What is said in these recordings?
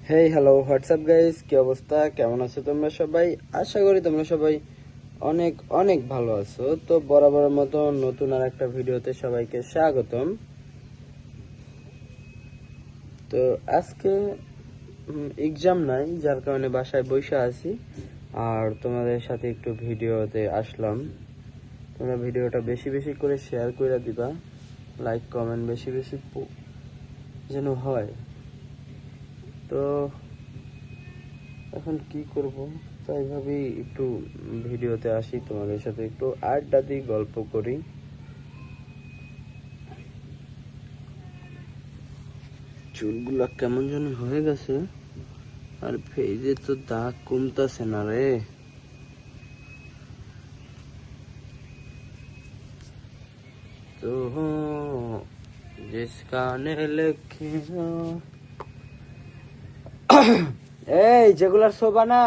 Hey hello WhatsApp guys, কি অবস্থা? কেমন আছো তোমরা সবাই? আশা করি তোমরা সবাই অনেক অনেক ভালো আছো। তো বরাবরের মতো নতুন আর একটা ভিডিওতে সবাইকে স্বাগতম। তো আজকে এক্সাম নাই, যার কারণে বাসায় বসে আছি আর তোমাদের সাথে একটু ভিডিওতে আসলাম। তোমরা ভিডিওটা বেশি বেশি করে শেয়ার করে দিবা, লাইক কমেন্ট বেশি বেশি যেন হয়। তো এখন কি করব, তাই ভাবি একটু ভিডিওতে আসি, তোমাদের সাথে একটু আড্ডা দিই, গল্প করি। চুলগুলা কেমন যেন হয়ে গেছে, আর ফেজে তো দাগ কমতাছে না রে। তো जिसका ने लिखे এই যেগুলার শোভা না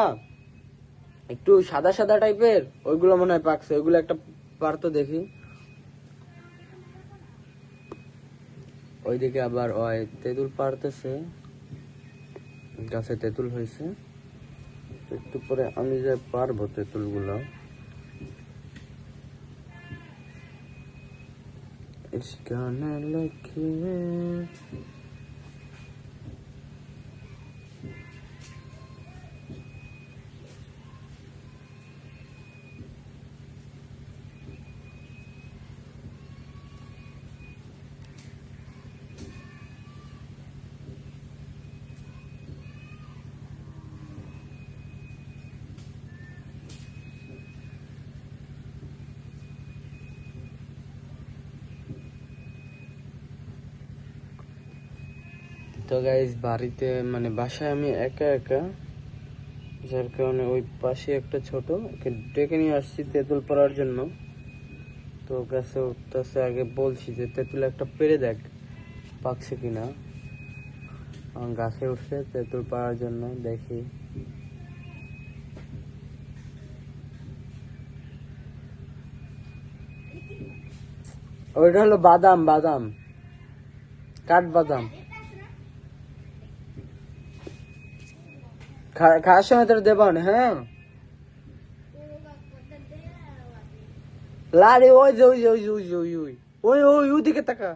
একটু সাদা সাদা টাইপের, ওইগুলো মনে হয় পাকছে। ওইগুলো একটা পারতো দেখি। ওইদিকে আবার ওই তেঁতুল পারতেছে, গাছে তেঁতুল হয়েছে। একটু পরে আমি যে পারবো তেঁতুল গুলো। इस गाने लगे তো গাইস, বাড়িতে মানে বাসায় আমি একা একা, যার কারণে ওই পাশে একটা ছোট ওকে ডেকে নিয়ে আসছি তেঁতুল পাড়ার জন্য। তো গাছে উঠতেছে, আগে বলছি যে তেঁতুল একটা পেরে দেখ পাকছে কিনা। গাছে উঠছে তেঁতুল পাড়ার জন্য, দেখি। ওইটা হলো বাদাম, বাদাম কাঠ বাদাম। খাওয়ার সময় তোর দেবা না, হ্যাঁ। লারে ওই যে ওই যে ওই যে ওই যে ওই ওই ওই ওই ওইদিকে তাকা।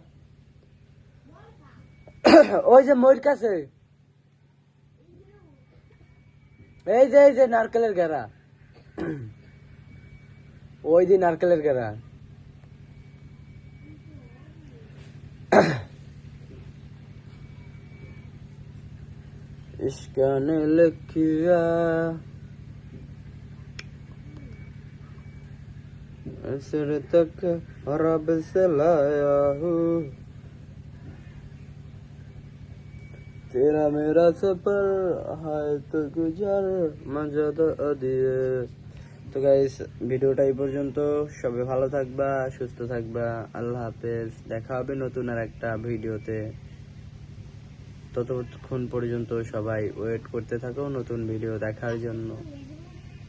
ওই যে ময়ূর কাছে, এই যে নারকেলের ঘেরা, ওই যে নারকেলের ঘেরা। इश्क़ ने लिखा असर तक रब से लाया हूँ, तेरा मेरा सफर है तो गुजर मजा तो दिए। তো গাইস, ভিডিওটা এই পর্যন্ত। সবাই ভালো থাকবা, সুস্থ থাকবা। আল্লাহ হাফেজ। দেখা হবে নতুন আর একটা ভিডিওতে। ততক্ষণ পর্যন্ত সবাই ওয়েট করতে থাকো নতুন ভিডিও দেখার জন্য।